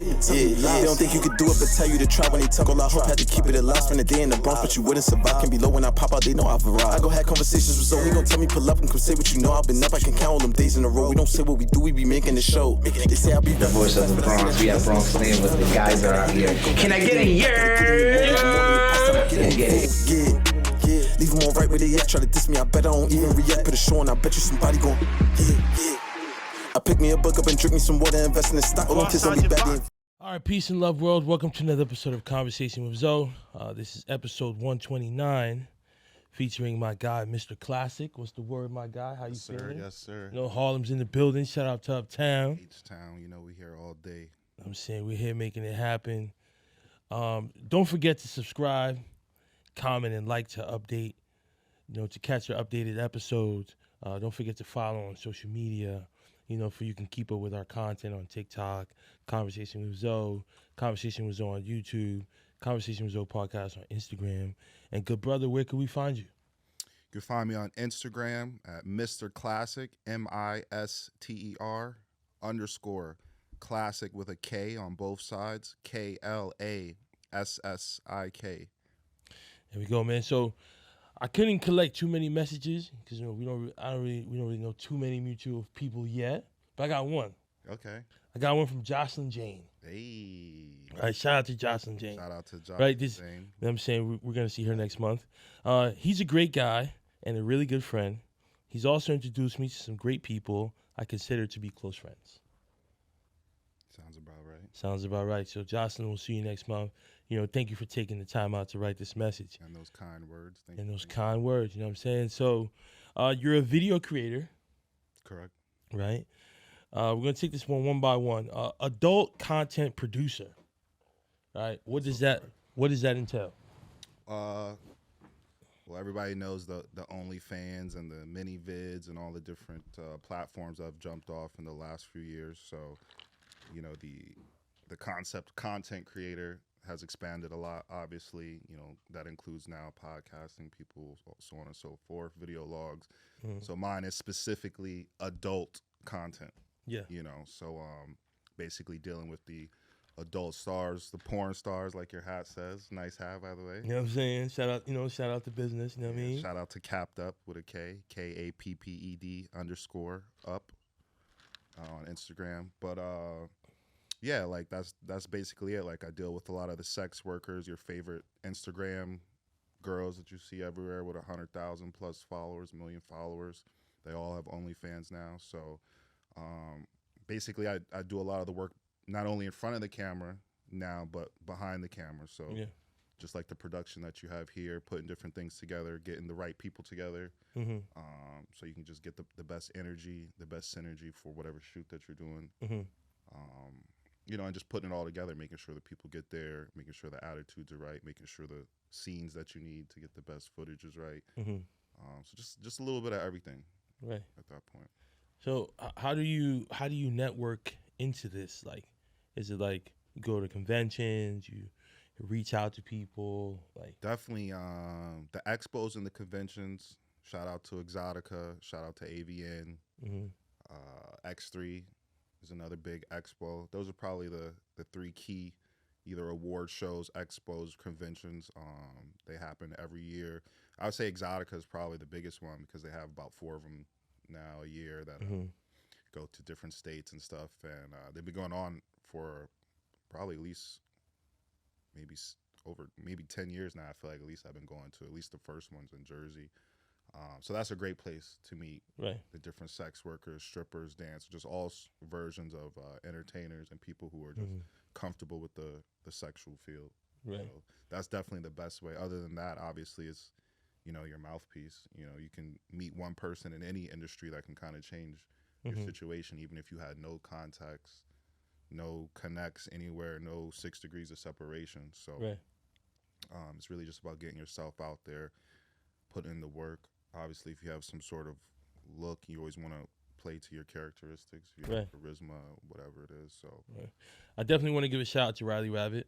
They don't think you could do it, but tell you to try when they talk. All I hope had to keep it at last from the day in the Bronx, but you wouldn't survive. Can be low when I pop out, they know I've arrived. I go have conversations with Zoe, he gon' tell me pull up and come say what you know. I've been up, I can count all them days in a row. We don't say what we do, we be making the show. They say I'll be the voice of the Bronx. We have Bronx Land with the guys that are out here. Can I get a yeah? Leave them all right where they at. Try to diss me, I bet I don't even react. Put a show on, I bet you somebody gon' I pick me a book up and drink me some water, invest in the stock. All kids on me back. All right, peace and love, world. Welcome to another episode of Conversation with Zoe. This is episode 129, featuring my guy, Mr. Klassik. What's the word, my guy? How you feeling? Yes, sir. You know, Harlem's in the building. Shout out to Uptown. H-Town, you know, we here all day. I'm saying we're here making it happen. Don't forget to subscribe, comment, and like to update, to catch your updated episodes. Don't forget to follow on social media, for you can keep up with our content on TikTok, Conversation with Zoe, Conversation with Zoe on YouTube, Conversation with Zoe podcast on Instagram. And good brother, where can we find you? You can find me on Instagram at Mr. Klassik, MISTER_Klassik with a K on both sides, KLASSIK. There we go, man. So I couldn't collect too many messages because we don't really know too many mutual people yet. But I got one. Okay. I got one from Joslyn Jane. Hey. All right, shout out to Joslyn Jane. Shout out to Joslyn Jane. You know what I'm saying? We're gonna see her next month. He's a great guy and a really good friend. He's also introduced me to some great people I consider to be close friends. Sounds about right. So Joslyn, we'll see you next month. Thank you for taking the time out to write this message. And those kind words. Kind words, you know what I'm saying? So you're a video creator. Correct. Right? We're going to take this one by one. Adult content producer. All right. What does that entail? Well, everybody knows the OnlyFans and the mini vids and all the different platforms I've jumped off in the last few years. So, the concept content creator has expanded a lot, obviously. That includes now podcasting, people, so on and so forth, video logs. Mm-hmm. So mine is specifically adult content. Yeah. So basically dealing with the adult stars, the porn stars, like your hat says. Nice hat, by the way. You know what I'm saying? Shout out to business, you know what I mean? Shout out to Capped Up with a K, KAPPED _ up on Instagram. But yeah, like that's basically it. Like I deal with a lot of the sex workers, your favorite Instagram girls that you see everywhere with 100,000 plus followers, million followers. They all have OnlyFans now. So basically I do a lot of the work not only in front of the camera now, but behind the camera. So yeah. Just like the production that you have here, putting different things together, getting the right people together, mm-hmm. So you can just get the best energy, the best synergy for whatever shoot that you're doing. Mm-hmm. And just putting it all together, making sure that people get there, making sure the attitudes are right, making sure the scenes that you need to get the best footage is right. Mm-hmm. So just a little bit of everything. Right. At that point. So how do you network into this? Like, is it like you go to conventions, you reach out to people? Like definitely the expos and the conventions. Shout out to Exotica. Shout out to AVN. Mm-hmm. X3 is another big expo. Those are probably the three key either award shows, expos, conventions. They happen every year. I would say Exotica is probably the biggest one because they have about 4 of them now a year that mm-hmm. go to different states and stuff. And they've been going on for probably at least maybe 10 years now. I feel like at least I've been going to at least the first ones in Jersey. So that's a great place to meet the different sex workers, strippers, dancers, just all versions of entertainers and people who are just mm-hmm. comfortable with the sexual field. Right. So that's definitely the best way. Other than that, obviously, it's, your mouthpiece. You can meet one person in any industry that can kind of change mm-hmm. your situation, even if you had no contacts, no connects anywhere, no 6 degrees of separation. So it's really just about getting yourself out there, putting in the work. Obviously, if you have some sort of look, you always want to play to your characteristics, your charisma, whatever it is. So I definitely want to give a shout out to Riley Rabbit.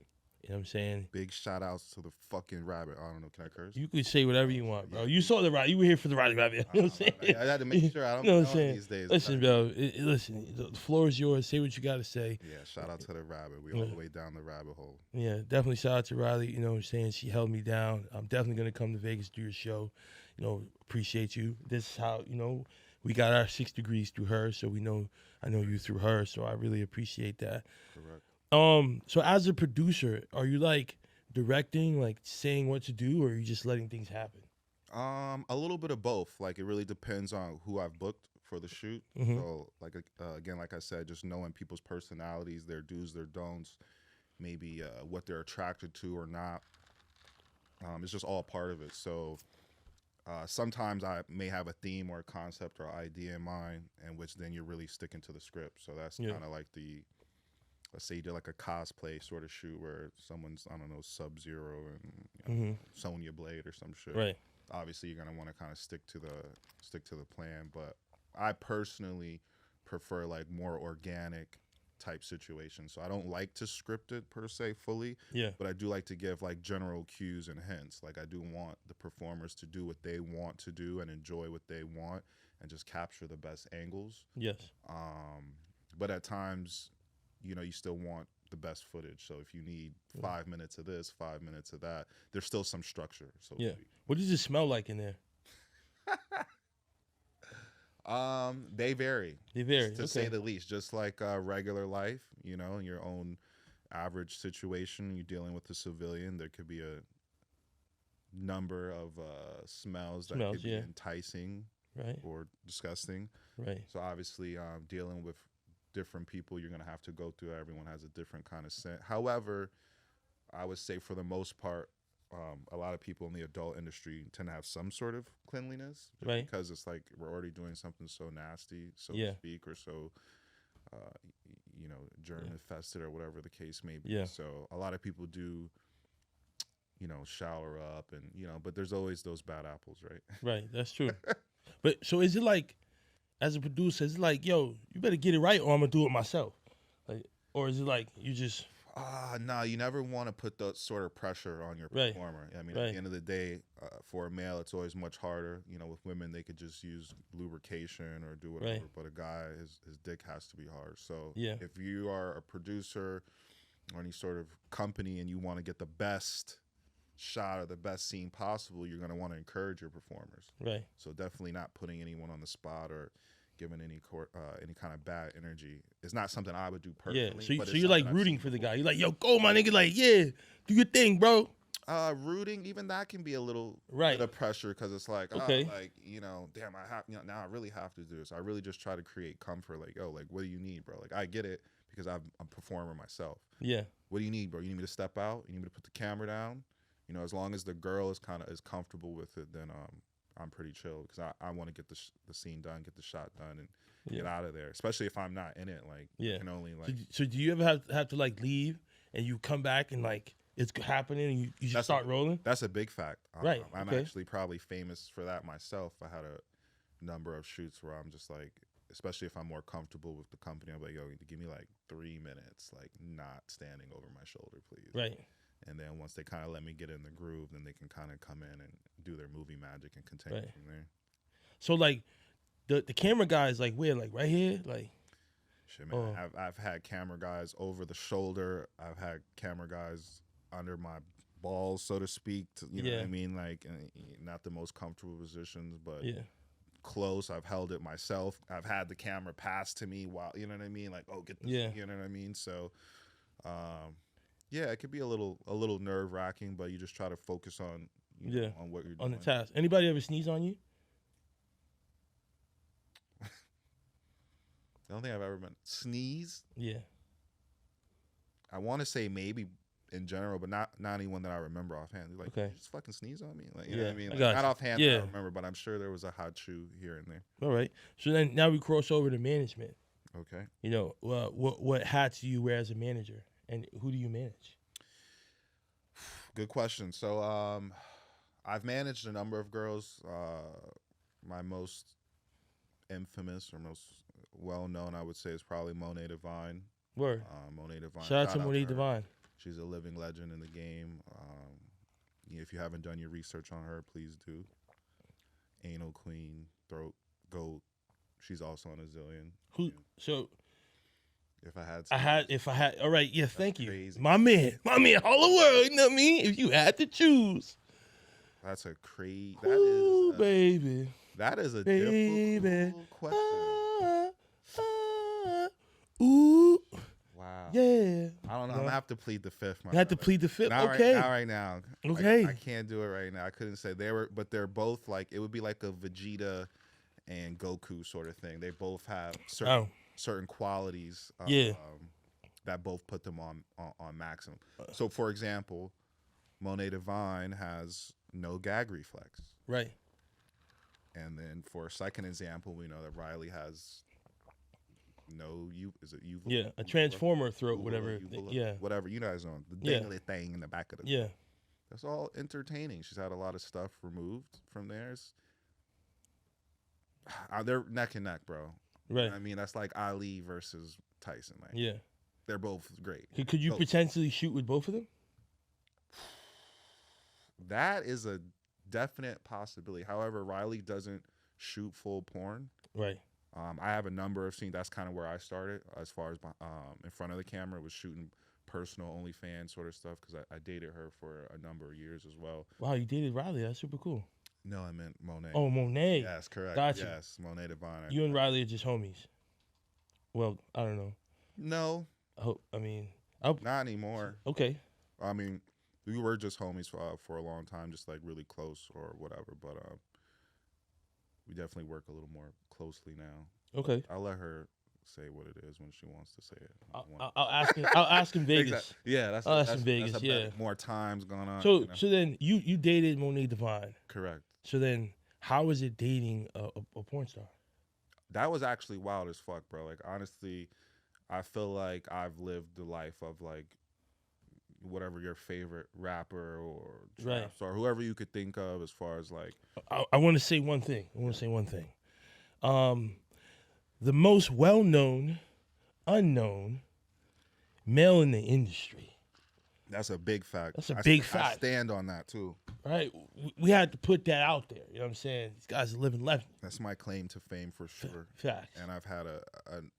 know what I'm saying? Big shout outs to the fucking rabbit. I don't know. Can I curse? You can say whatever you want, bro. You saw the rabbit. You were here for the rabbit. You know what I'm saying? I had to make sure I don't You know what I'm know saying? these days. Listen, bro. Listen, the floor is yours. Say what you got to say. Yeah, shout out to the rabbit. We all the way down the rabbit hole. Yeah, definitely shout out to Riley. You know what I'm saying? She held me down. I'm definitely going to come to Vegas, do your show. You know, appreciate you. This is how, you know, we got our 6 degrees through her. So I know you through her. So I really appreciate that. Correct. So as a producer, are you like directing, like saying what to do, or are you just letting things happen? A little bit of both. Like it really depends on who I've booked for the shoot. Mhm. So like again, like I said, just knowing people's personalities, their do's, their don'ts, maybe what they're attracted to or not. It's just all part of it. So sometimes I may have a theme or a concept or idea in mind, and which then you're really sticking to the script. So that's kind of like let's say you did like a cosplay sort of shoot where someone's, I don't know, Sub-Zero and you know, Sonya Blade or some shit. Right. Obviously, you're gonna want to kind of stick to the plan. But I personally prefer like more organic type situations. So I don't like to script it per se fully. Yeah. But I do like to give like general cues and hints. Like I do want the performers to do what they want to do and enjoy what they want and just capture the best angles. Yes. But at times, you know, you still want the best footage. So if you need 5 minutes of this, 5 minutes of that, there's still some structure. So Yeah. What does it smell like in there? They vary. They vary, to say the least. Just like regular life, you know, in your own average situation, you're dealing with a civilian. There could be a number of smells that could be enticing, right, or disgusting. Right. So obviously, dealing with different people, you're gonna have to go through. Everyone has a different kind of scent. However, I would say for the most part, a lot of people in the adult industry tend to have some sort of cleanliness, just right, because it's like we're already doing something so nasty, so to speak, or so you know, germ infested or whatever the case may be. So a lot of people do, you know, shower up and, you know, but there's always those bad apples, right? Right, that's true. But so is it like, as a producer, is it like, yo, you better get it right or I'm gonna do it myself? Like, or is it like you just no, you never want to put that sort of pressure on your performer. I mean, at the end of the day, for a male, it's always much harder. You know, with women, they could just use lubrication or do whatever. But a guy, his dick has to be hard. So if you are a producer or any sort of company and you want to get the best shot or the best scene possible, you're going to want to encourage your performers. Right. So definitely not putting anyone on the spot or giving any kind of bad energy. It's not something I would do personally. Yeah, so you're like rooting for the guy. You're like, yo, go, my nigga. Like, yeah, do your thing, bro. Rooting, even that can be a little bit of pressure because it's like, like, you know, damn, I have, you know, now I really have to do this. I really just try to create comfort. Like, oh, like, what do you need, bro? Like, I get it because I'm a performer myself. Yeah. What do you need, bro? You need me to step out? You need me to put the camera down? You know, as long as the girl is comfortable with it, then I'm pretty chill because I want to get the scene done, get the shot done, and get out of there. Especially if I'm not in it, like I can only like. So do you ever have to like leave and you come back and like it's happening and you just start rolling? That's a big fact. Right. I'm actually probably famous for that myself. I had a number of shoots where I'm just like, especially if I'm more comfortable with the company, I'm like, yo, give me like 3 minutes, like not standing over my shoulder, please. Right. And then once they kind of let me get in the groove, then they can kind of come in and do their movie magic and continue from there. So like the camera guys, like where, like right here, like. Shit, man. I've had camera guys over the shoulder. I've had camera guys under my balls, so to speak. You know what I mean? Like, not the most comfortable positions, but close. I've held it myself. I've had the camera passed to me while, you know what I mean? Like, oh, get this, you know what I mean? So, yeah, it could be a little nerve wracking, but you just try to focus on on what you're doing. On the task. Anybody ever sneeze on you? I don't think I've ever been sneeze. Yeah. I want to say maybe in general, but not anyone that I remember offhand. Like, you just fucking sneeze on me, like, you know what I mean? Like, not offhand that I remember, but I'm sure there was a hot chew here and there. All right. So then now we cross over to management. Okay. You know, what hats do you wear as a manager, and who do you manage? Good question. So I've managed a number of girls. My most infamous or most well known, I would say, is probably Monet Divine. Word. Monet Divine. Shout out to Monet Divine. She's a living legend in the game. If you haven't done your research on her, please do. Anal Queen, Throat Goat. She's also on a zillion. Who? So if I had, all right, yeah, thank you, crazy. my man, all the world. You know what I mean? If you had to choose, that's a crazy. Ooh, baby. That is a baby. difficult question. Ooh. Wow. Yeah. I don't know. I'm gonna have to plead the fifth. You have to plead the fifth. Not okay. Not right now. Okay. I can't do it right now. I couldn't say but they're both like, it would be like a Vegeta and Goku sort of thing. They both have certain qualities. That both put them on maximum. So, for example, Monet Divine has no gag reflex. Right. And then for a second example, we know that Riley has no a transformer throat, whatever. Yeah. Whatever, you guys know. The dangly thing in the back of the throat. That's all entertaining. She's had a lot of stuff removed from theirs. They're neck and neck, bro. Right. You know I mean, that's like Ali versus Tyson. Like, yeah. They're both great. Could you potentially shoot with both of them? That is a definite possibility. However, Riley doesn't shoot full porn. Right. I have a number of scenes. That's kind of where I started as far as in front of the camera, was shooting personal OnlyFans sort of stuff, because I dated her for a number of years as well. Wow, you dated Riley. That's super cool. No, I meant Monet. Oh, Monet. Yes, correct. Gotcha. Yes, Monet Divine. You and Riley are just homies. Well, I don't know. No. Not anymore. Okay. I mean, we were just homies for a long time, just like really close or whatever. But we definitely work a little more closely now. Okay. I'll let her say what it is when she wants to say it. I'll ask in Vegas. Exactly. Yeah, that's in Vegas. Better, more times going on. So then you dated Monet Divine. Correct. So then how is it dating a porn star? That was actually wild as fuck, bro. Like, honestly, I feel like I've lived the life of, like, whatever your favorite rapper or trap star, whoever you could think of, as far as, like... I want to say one thing. The most well-known, unknown male in the industry. That's a big fact. That's a big fact. I stand on that, too. Right? We had to put that out there. You know what I'm saying? These guys are living legends. That's my claim to fame for sure. Fact. And I've had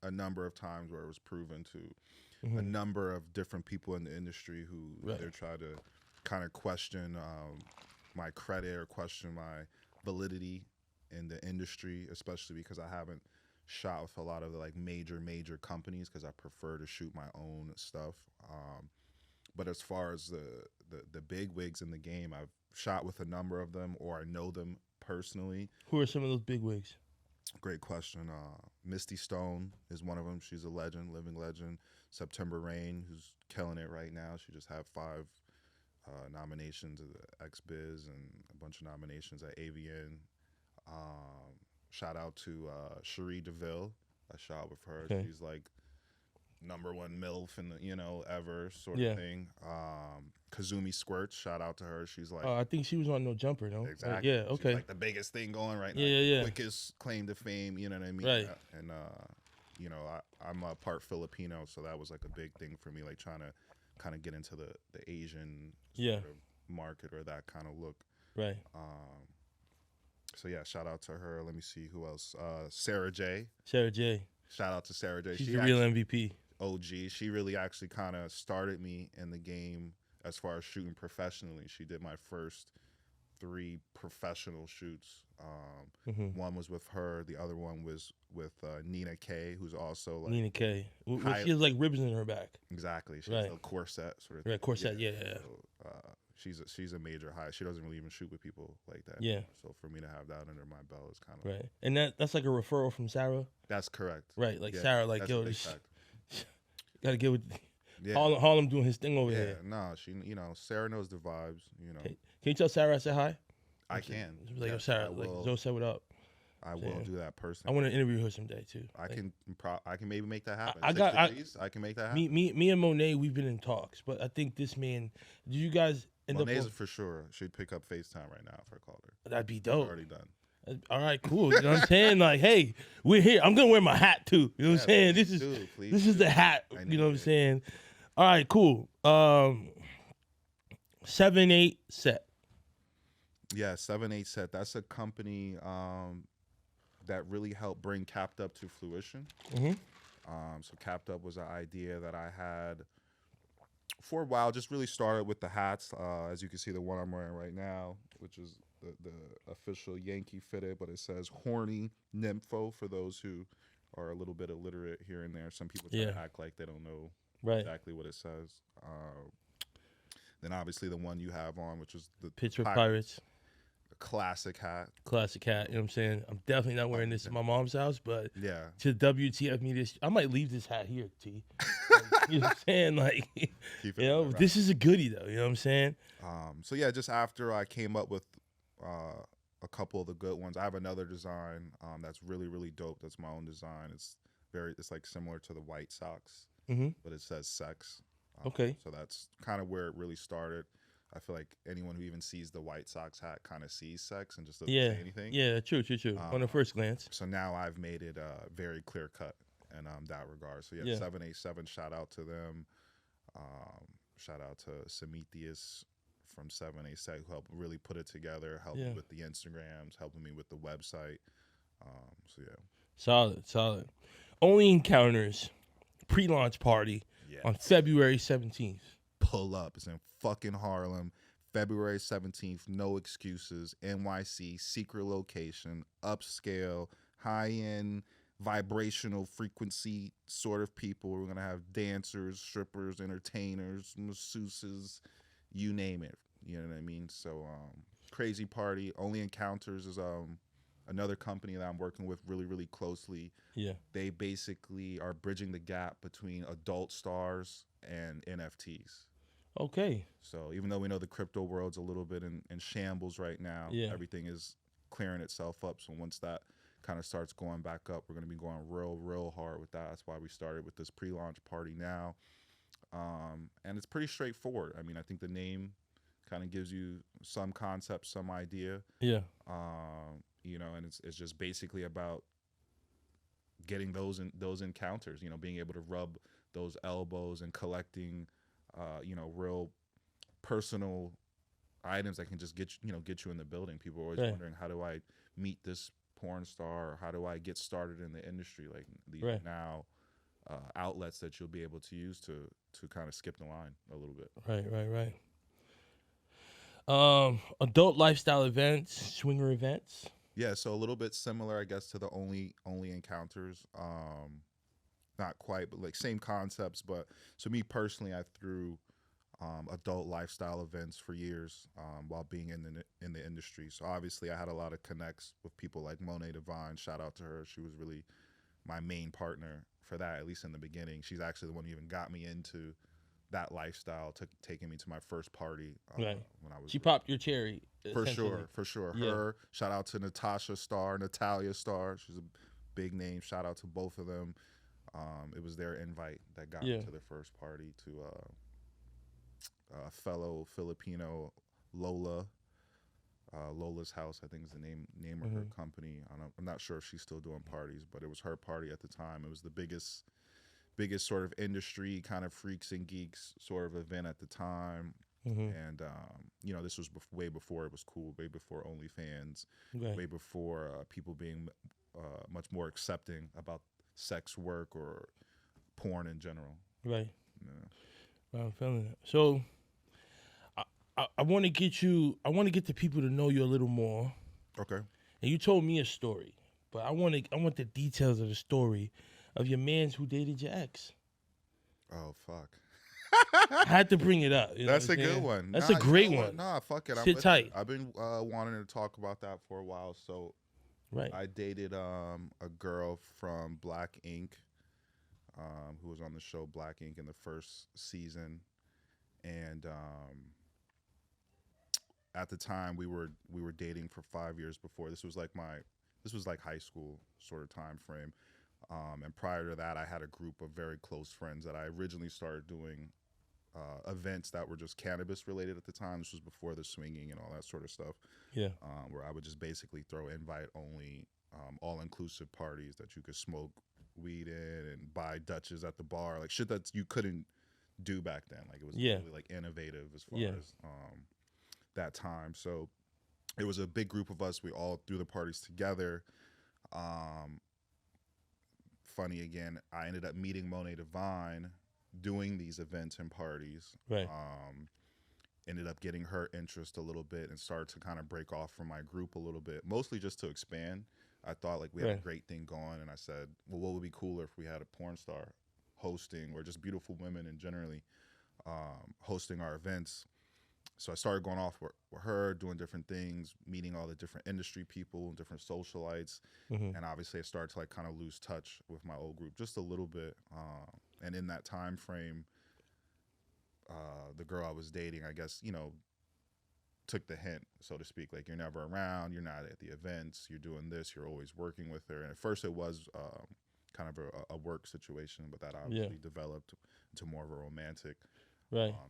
a number of times where it was proven to a number of different people in the industry who either try to kind of question my credit or question my validity in the industry, especially because I haven't shot with a lot of the, like, major companies, because I prefer to shoot my own stuff. But as far as the big wigs in the game, I've shot with a number of them, or I know them personally. Who are some of those big wigs? Great question. Misty Stone is one of them. She's a legend, living legend. September Rain, who's killing it right now. She just had 5 nominations at XBiz and a bunch of nominations at AVN. Shout out to Cherie Deville. I shot with her. Okay. She's like #1 MILF in the ever sort of thing. Kazumi Squirts, shout out to her. She's like, I think she was on No Jumper, no? Exactly. Yeah, okay. She's like the biggest thing going right now. Yeah. Quickest claim to fame, you know what I mean? Right. And I'm a part Filipino, so that was like a big thing for me, like trying to kind of get into the Asian sort of market, or that kind of look. Right. So yeah, shout out to her. Let me see who else. Sara Jay. Shout out to Sara Jay. She's the real MVP. OG. She really actually kind of started me in the game as far as shooting professionally. She did my first 3 professional shoots. One was with her. The other one was with Nina K, who's also like Nina K. She has like ribbons in her back. Exactly. She has a corset sort of thing. Right, corset. Yeah. So, she's a major high. She doesn't really even shoot with people like that. Yeah. So for me to have that under my belt is kind of right. And that's like a referral from Sara. That's correct. Right. Like Sara, like, yo, gotta get with Yeah. Harlem doing his thing over here. Yeah, no, she, Sara knows the vibes, Can you tell Sara I said hi? I can. Like, yes, Sara, like, Zoe said what up. I will do that personally. I want to interview her someday too. I can maybe make that happen. I can make that happen. Me and Monet, we've been in talks, but I think this man. Do you guys end Monet's up? for sure. She'd pick up FaceTime right now if I called her. That'd be dope. It's already done. All right, cool. You know what I'm saying? Like, hey, we're here. I'm gonna wear my hat too. You know what I'm saying? This is the hat. You know what I'm saying? All right, cool. Um, 7-8 set. Yeah, 7-8 set. That's a company that really helped bring Capped Up to fruition. Mm-hmm. So Capped Up was an idea that I had for a while. Just really started with the hats. As you can see, the one I'm wearing right now, which is the official Yankee fitted, but it says "Horny Nympho" for those who are a little bit illiterate here and there. Some people try to act like they don't know exactly what it says. Then obviously the one you have on, which is the Pittsburgh Pirates. Classic hat. Classic hat, you know what I'm saying? I'm definitely not wearing this in my mom's house, but Yeah. to WTF me this, I might leave this hat here, T. You know what I'm saying? Like, you know, this is a goodie though, you know what I'm saying? So yeah, just after I came up with a couple of the good ones, I have another design that's really, really dope. That's my own design. It's like similar to the White Sox, but it says sex. Okay. So that's kind of where it really started. I feel like anyone who even sees the White Sox hat kind of sees sex and just doesn't say anything. Yeah, true. On the first glance. So now I've made it very clear cut in that regard. So yeah, 787, shout out to them. Shout out to Samitius from 787 who helped really put it together, helped me with the Instagrams, helping me with the website. So yeah. Solid. Only Encounters pre-launch party on February 17th. Pull up. It's in fucking Harlem. February 17th. No excuses. NYC. Secret location. Upscale. High-end. Vibrational frequency sort of people. We're going to have dancers, strippers, entertainers, masseuses. You name it. You know what I mean? So, crazy party. Only Encounters is another company that I'm working with really, really closely. Yeah. They basically are bridging the gap between adult stars and NFTs. Okay. So even though we know the crypto world's a little bit in shambles right now, everything is clearing itself up. So once that kind of starts going back up, we're going to be going real hard with that. That's why we started with this pre-launch party now. And it's pretty straightforward. I mean, I think the name kind of gives you some concept, some idea. Yeah. You know, and it's just basically about getting those encounters, you know, being able to rub those elbows and collecting you know, real personal items that can just get you in the building. People are always wondering, how do I meet this porn star, or how do I get started in the industry? Like these are now outlets that you'll be able to use to kind of skip the line a little bit. Right. Adult lifestyle events, swinger events. Yeah, so a little bit similar, I guess, to the only Encounters. Not quite, but like same concepts. But so me personally, I threw adult lifestyle events for years while being in the industry. So obviously, I had a lot of connects with people like Monet Divine. Shout out to her. She was really my main partner for that, at least in the beginning. She's actually the one who even got me into that lifestyle, taking me to my first party when I was. She popped your cherry. For sure. Yeah. Her. Shout out to Natalia Starr. She's a big name. Shout out to both of them. It was their invite that got me to the first party, to a fellow Filipino, Lola. Lola's House, I think, is the name of her company. I'm not sure if she's still doing parties, but it was her party at the time. It was the biggest sort of industry kind of freaks and geeks sort of event at the time. And you know, this was way before it was cool, way before OnlyFans, way before people being much more accepting about sex work or porn in general. Right. Yeah. I'm feeling it. So I want to get the people to know you a little more. Okay. And you told me a story, but I want the details of the story of your mans who dated your ex. Oh fuck. I had to bring it up. That's a good one. That's a great one. Nah, fuck it. Sit tight. I've been wanting to talk about that for a while. So I dated a girl from Black Ink, who was on the show Black Ink in the first season, and at the time we were dating for 5 years before. This was like high school sort of time frame. And prior to that, I had a group of very close friends that I originally started doing events that were just cannabis related at the time. This was before the swinging and all that sort of stuff. Yeah. Where I would just basically throw invite only, all inclusive parties that you could smoke weed in and buy Dutches at the bar, like shit that you couldn't do back then. Like it was Yeah. really like innovative as far Yeah. as that time. So it was a big group of us. We all threw the parties together. Funny again, I ended up meeting Monet Divine doing these events and parties. Right. Ended up getting her interest a little bit and started to kind of break off from my group a little bit, mostly just to expand. I thought like we had a great thing going, and I said, well, what would be cooler if we had a porn star hosting, or just beautiful women and generally hosting our events. So I started going off with her, doing different things, meeting all the different industry people, different socialites. And obviously I started to like kind of lose touch with my old group just a little bit. And in that time frame, the girl I was dating, I guess, you know, took the hint, so to speak. Like, you're never around, you're not at the events, you're doing this, you're always working with her. And at first it was kind of a work situation, but that obviously developed into more of a romantic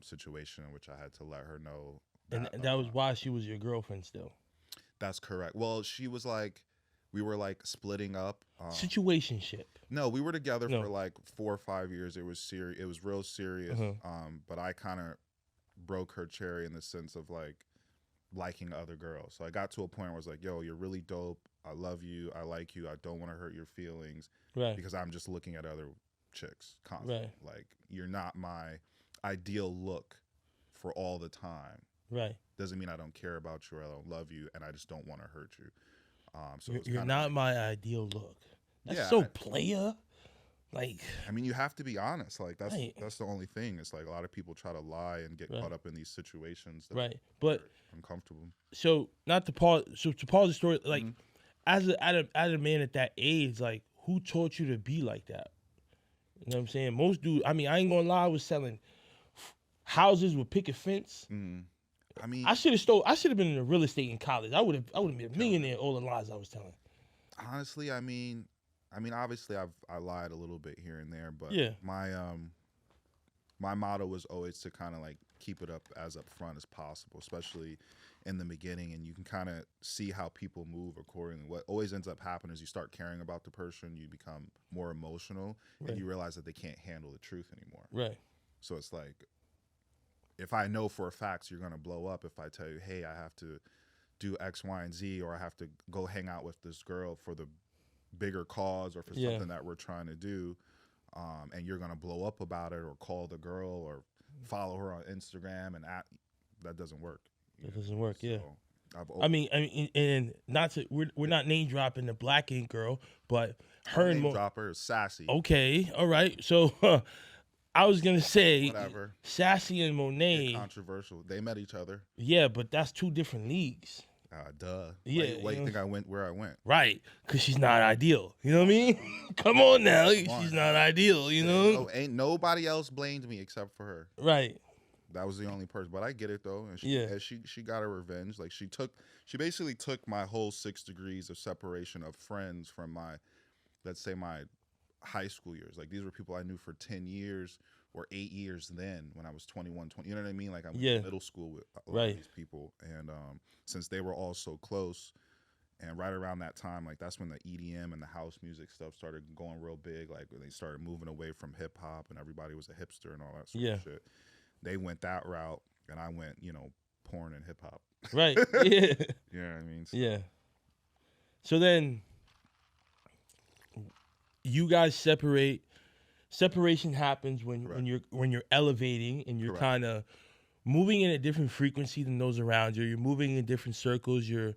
situation, in which I had to let her know that, and that was why she was your girlfriend still. That's correct. Well, she was like, we were like splitting up. Situationship. No, we were together for like 4 or 5 years. It was serious. It was real serious. But I kind of broke her cherry in the sense of like liking other girls. So I got to a point where I was like, yo, you're really dope. I love you. I like you. I don't want to hurt your feelings. Right. Because I'm just looking at other chicks constantly. Right. Like, you're not my ideal look for all the time. Right. Doesn't mean I don't care about you or I don't love you, and I just don't want to hurt you. So you're not my ideal look. That's Yeah, so player. Like, I mean, you have to be honest. Like, that's Right. that's the only thing. It's like a lot of people try to lie and get caught up in these situations that right. But are uncomfortable. so not to pause. So to pause the story, like, as a man at that age, like, who taught you to be like that? You know what I'm saying? Most dudes. I mean, I ain't gonna lie. I was selling houses with picket fence. I mean, I should have been in real estate in college. I would have been a millionaire. All the lies I was telling. honestly, I mean, obviously, I lied a little bit here and there, but Yeah. my motto was always to kind of like keep it up as upfront as possible, especially in the beginning, and you can kind of see how people move accordingly. What always ends up happening is you start caring about the person, you become more emotional, and you realize that they can't handle the truth anymore. Right. So it's like, if I know for a fact you're going to blow up if I tell you, hey, I have to do X, Y, and Z, or I have to go hang out with this girl for the bigger cause or for something that we're trying to do, and you're going to blow up about it or call the girl or follow her on Instagram, and that doesn't work. It doesn't work, So yeah. I mean, and not to we're not name dropping the black ink girl, but her and name dropper is Sassy. Okay, all right. So I was gonna say, Whatever. Sassy and Monet. Controversial. They met each other. Yeah, but that's two different leagues. Duh. Yeah, Why you think I went where I went? Right, because she's not ideal. You know what I mean? Come on now, she's not ideal. You know? No, ain't nobody else blamed me except for her. Right. That was the only person, but I get it though. And she got her revenge. Like, she basically took my whole 6 degrees of separation of friends from my, let's say, my high school years. Like, these were people I knew for 10 years or 8 years then when I was 21, 20. You know what I mean? Like, I went to middle school with a lot of these people. And since they were all so close, and right around that time, like, that's when the EDM and the house music stuff started going real big. Like, when they started moving away from hip hop and everybody was a hipster and all that sort of shit. They went that route, and I went, porn and hip hop. Right. Yeah. You know what I mean? So, yeah. So then, you guys separate. Separation happens when you're elevating and you're kind of moving in a different frequency than those around you. You're moving in different circles. You're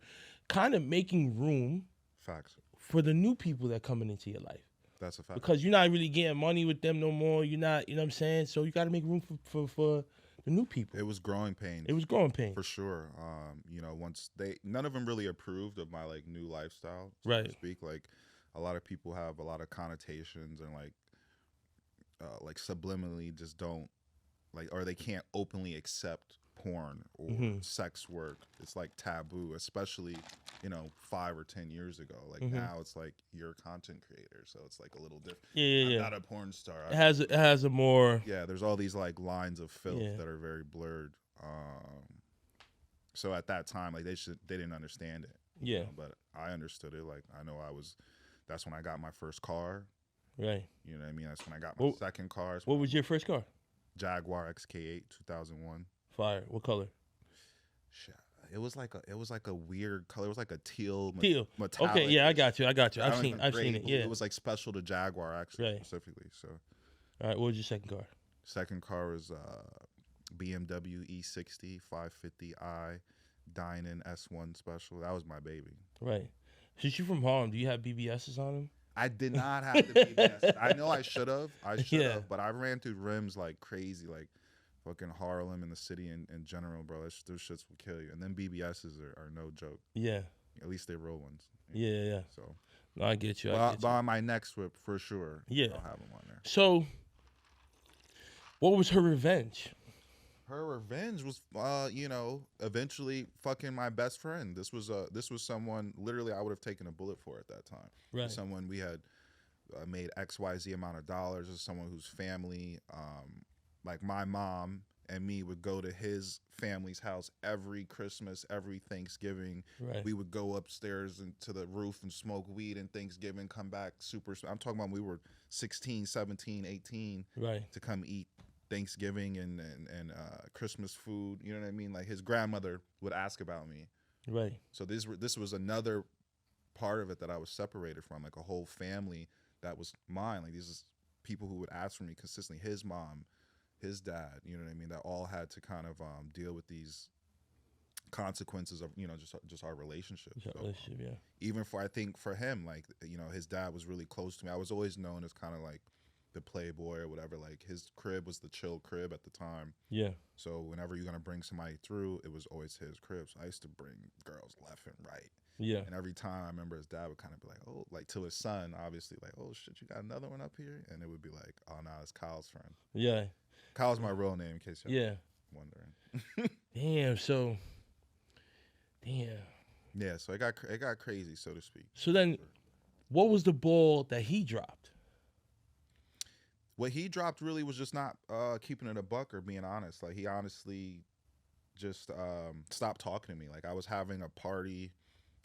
kind of making room. Facts. For the new people that coming into your life. That's a fact. Because you're not really getting money with them no more. You're not, you know what I'm saying? So you got to make room for the new people. It was growing pains. It was growing pains. For sure. Once none of them really approved of my, like, new lifestyle, so right. to speak. Like, a lot of people have a lot of connotations and, like subliminally just don't, like, or they can't openly accept porn or sex work. It's like taboo, especially 5 or 10 years ago. Like, now it's like you're a content creator, so it's like a little different. I'm not a porn star. It has a more there's all these like lines of filth that are very blurred. So at that time, like, they didn't understand it. But I understood it. Like, I know that's when I got my first car. Right. You know what I mean? That's when I got my second car. What was your first car? Jaguar XK8 2001. Fire. What color? Shit. It was like a weird color. It was like a teal metallic. Okay, yeah, I got you. I've seen it. Yeah. It was like special to Jaguar actually, Right. specifically. So All right, what was your second car? second car was BMW E60 550i Dynan S1 special. That was my baby. Right. Since you're from Harlem, do you have BBSs on them? I did not have the BBS. I know I should have. Yeah. But I ran through rims like crazy, like fucking Harlem and the city in general, bro. Those shits will kill you. And then BBSs are no joke. Yeah. At least they real ones. Yeah. So, No, I get you. but on my next whip for sure. Yeah. I'll have them on there. So, what was her revenge? Her revenge was, eventually fucking my best friend. This was someone literally I would have taken a bullet for at that time. Right. Someone we had made XYZ amount of dollars. This is someone whose family, like my mom and me, would go to his family's house every Christmas, every Thanksgiving. Right. We would go upstairs into the roof and smoke weed and Thanksgiving, come back super. I'm talking about when we were 16, 17, 18 Right. to come eat Thanksgiving and Christmas food. You know what I mean? Like his grandmother would ask about me. Right. So this was another part of it that I was separated from, like a whole family that was mine. Like these is people who would ask for me consistently. His mom, his dad, you know what I mean? That all had to kind of deal with these consequences of, just our relationship. So Yeah. even I think for him, like, his dad was really close to me. I was always known as kind of like the playboy or whatever. Like his crib was the chill crib at the time. Yeah. So whenever you're gonna bring somebody through, it was always his crib. So I used to bring girls left and right. Yeah. And every time I remember his dad would kind of be like, oh, like to his son, obviously, like, oh shit, you got another one up here? And it would be like, oh no, it's Kyle's friend. Yeah. Kyle's my real name, in case you're wondering. Damn. So. Damn. Yeah. So it got crazy, so to speak. So then, what was the ball that he dropped? What he dropped really was just not keeping it a buck or being honest. Like he honestly just stopped talking to me. Like I was having a party,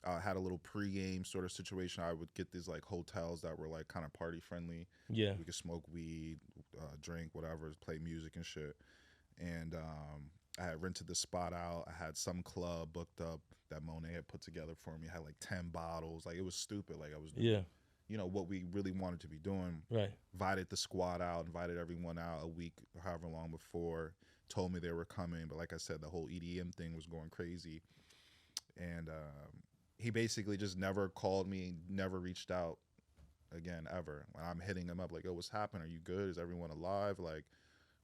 had a little pregame sort of situation. I would get these like hotels that were like kind of party friendly. Yeah. We could smoke weed, drink, whatever, play music and shit. And I had rented the spot out. I had some club booked up that Monet had put together for me. I had like 10 bottles. Like it was stupid. Like I was doing, what we really wanted to be doing. Right. Invited the squad out, invited everyone out a week, however long before, told me they were coming. But like I said, the whole EDM thing was going crazy. And he basically just never called me, never reached out again, ever. When I'm hitting him up like, yo, what's happening? Are you good? Is everyone alive? Like,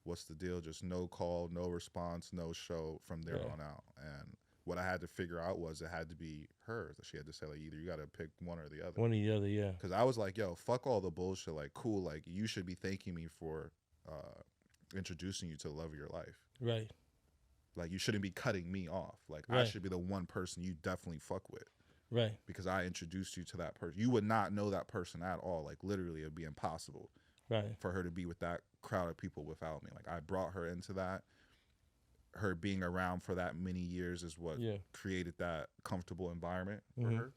what's the deal? Just no call, no response, no show from there on out. And what I had to figure out was it had to be her. She had to say, like, either you got to pick one or the other. One or the other, yeah. Because I was like, yo, fuck all the bullshit. Like, cool. Like, you should be thanking me for introducing you to the love of your life. Right. Like, you shouldn't be cutting me off. Like, I Right. should be the one person you definitely fuck with. Right. Because I introduced you to that person. You would not know that person at all. Like, literally, it'd be impossible Right. for her to be with that crowd of people without me. Like, I brought her into that. Her being around for that many years is what created that comfortable environment for her.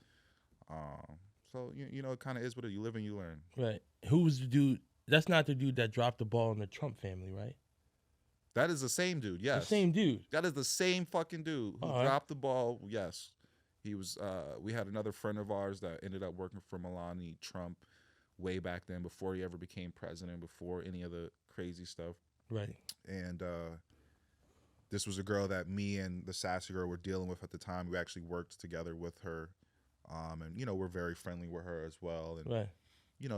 So, it kind of is what you live and you learn. Right. Who was the dude? That's not the dude that dropped the ball in the Trump family, right? That is the same dude, yes. The same dude. That is the same fucking dude who dropped the ball, yes. He was, we had another friend of ours that ended up working for Melania Trump way back then, before he ever became president, before any of the crazy stuff. Right. And this was a girl that me and the sassy girl were dealing with at the time. We actually worked together with her. And, we're very friendly with her as well. And, right.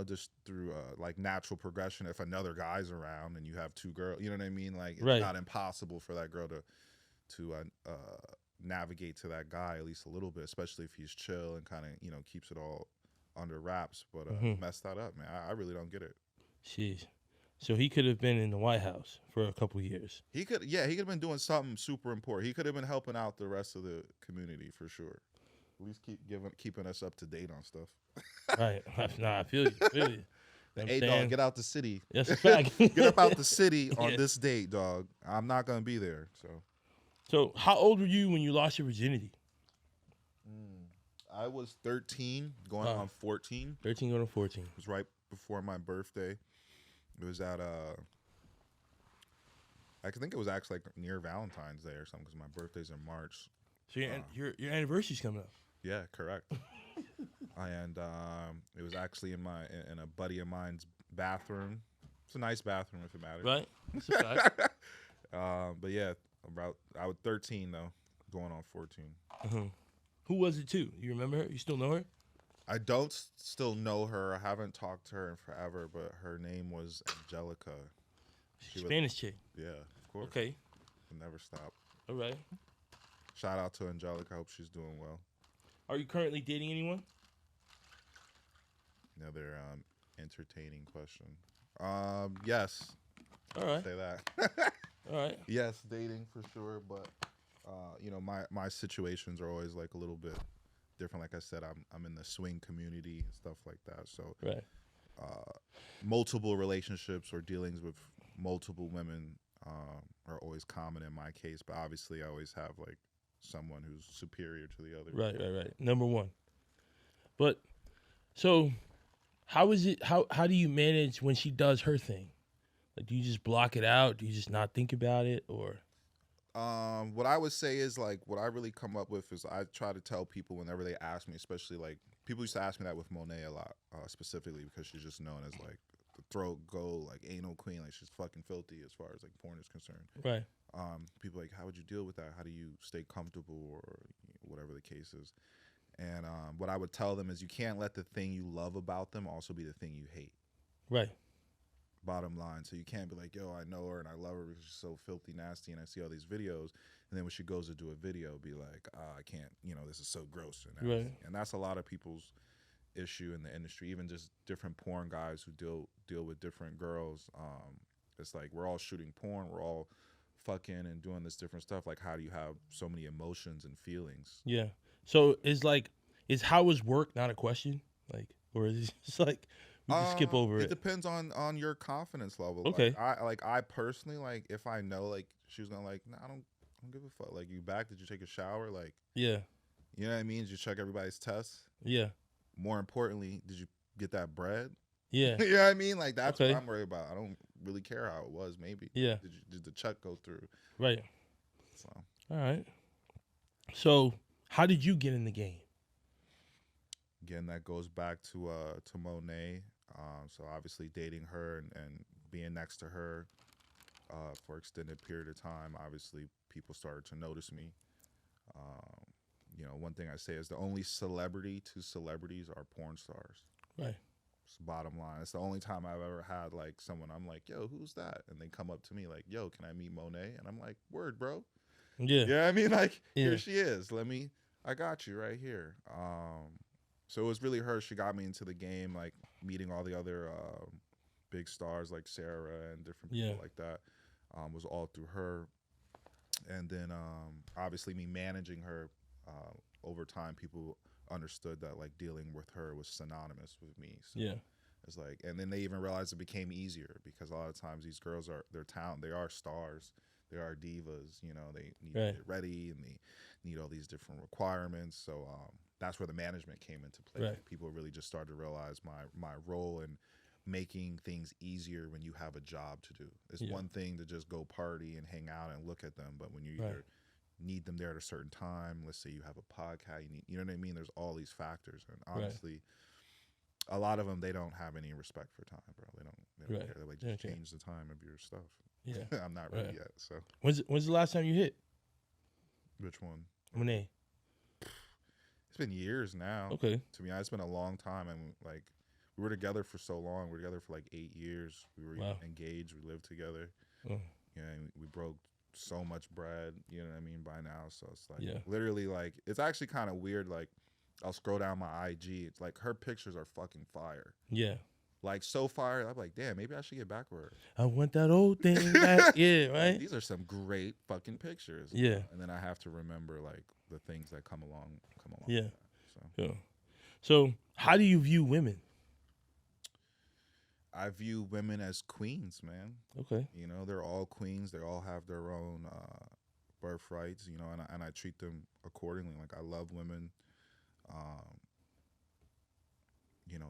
Just through like natural progression, if another guy's around and you have two girls, you know what I mean? Like, it's not impossible for that girl to navigate to that guy at least a little bit, especially if he's chill and kind of, keeps it all under wraps. But messed that up, man. I really don't get it. Jeez. So he could have been in the White House for a couple years. He could have been doing something super important. He could have been helping out the rest of the community for sure. At least keeping us up to date on stuff. Right. Nah, I feel you. Hey, dog, get out the city. That's a fact. Get up out the city on this date, dog. I'm not going to be there. So how old were you when you lost your virginity? I was 13, going on 14. 13 going to 14. It was right before my birthday. It was at I think it was actually like near Valentine's Day or something because my birthday's in March. So your anniversary's coming up. Yeah, correct. And it was actually in a buddy of mine's bathroom. It's a nice bathroom if it matters. Right. That's a fact. But yeah, I was 13 though, going on 14. Who was it too? You remember her? You still know her? I don't still know her. I haven't talked to her in forever, but her name was Angelica. Spanish chick. Yeah, of course. Okay. Will never stop. All right. Shout out to Angelica. I hope she's doing well. Are you currently dating anyone? Another entertaining question. Yes. All right. Say that. All right. Yes, dating for sure, but you know, my situations are always like a little bit different. Like I said, I'm in the swing community and stuff like that. So Right. multiple relationships or dealings with multiple women are always common in my case. But obviously, I always have like someone who's superior to the other. Right. Number one. But so, how is it? How do you manage when she does her thing? Like, do you just block it out? Do you just not think about it, or? What I would say is like what I really come up with is I try to tell people whenever they ask me, especially like people used to ask me that with Monet a lot, specifically because she's just known as like the throat gold, like anal queen, like she's fucking filthy as far as like porn is concerned. Right. People like, how would you deal with that? How do you stay comfortable or whatever the case is? And what I would tell them is you can't let the thing you love about them also be the thing you hate. Right. Bottom line. So you can't be like, yo, I know her and I love her because she's so filthy nasty and I see all these videos, and then when she goes to do a video be like, I can't, this is so gross. Right. And that's a lot of people's issue in the industry, even just different porn guys who deal with different girls. It's like we're all shooting porn, we're all fucking and doing this different stuff. Like, how do you have so many emotions and feelings? Yeah. So is how is work not a question? Like, or is it just like we can skip over it? It depends on your confidence level. Okay. I personally, like, if I know like she's gonna like, nah, I don't give a fuck. Like, you back? Did you take a shower? Like, Yeah. you know what I mean? Did you check everybody's tests? Yeah. More importantly, did you get that bread? Yeah. You know what I mean? Like, that's Okay. what I'm worried about. I don't really care how it was. Maybe. Yeah. Did the check go through? Right. So. All right. So how did you get in the game? Again, that goes back to Monet. So obviously dating her and being next to her for extended period of time, obviously people started to notice me. One thing I say is the only celebrity to celebrities are porn stars. Right. It's the bottom line. It's the only time I've ever had like someone I'm like, yo, who's that? And they come up to me like, yo, can I meet Monet? And I'm like, word, bro. Yeah. Yeah, I mean, like, Yeah. Here she is. I got you right here. So it was really her. She got me into the game, like meeting all the other big stars like Sarah and different people like that. Was all through her. And then obviously me managing her over time, people understood that like dealing with her was synonymous with me. So Yeah. it's like, and then they even realized it became easier because a lot of times these girls they are stars. They are divas, they need to get ready and they need all these different requirements. So that's where the management came into play. Right. People really just started to realize my role in making things easier when you have a job to do. It's one thing to just go party and hang out and look at them, but when you either need them there at a certain time, let's say you have a podcast, you know what I mean? There's all these factors, and honestly, a lot of them, they don't have any respect for time, bro. They don't care. They're like, just change the time of your stuff. Yeah. I'm not ready yet. So when's the last time you hit? which one? Monet. It's been years now. Okay. To me, it's been a long time, and like we were together for so long. We were together for like 8 years. We were engaged. We lived together. Oh. And we broke so much bread. You know what I mean? By now, so it's like literally like it's actually kind of weird. Like I'll scroll down my IG. It's like her pictures are fucking fire. Yeah. Like so fire. I'm like, damn, maybe I should get back with her. I want that old thing back. Yeah, right. Like, these are some great fucking pictures. Yeah. And then I have to remember like the things that come along. Yeah. With that, so. Yeah. So how do you view women? I view women as queens, man. Okay. They're all queens. They all have their own birthrights, and I treat them accordingly. Like, I love women.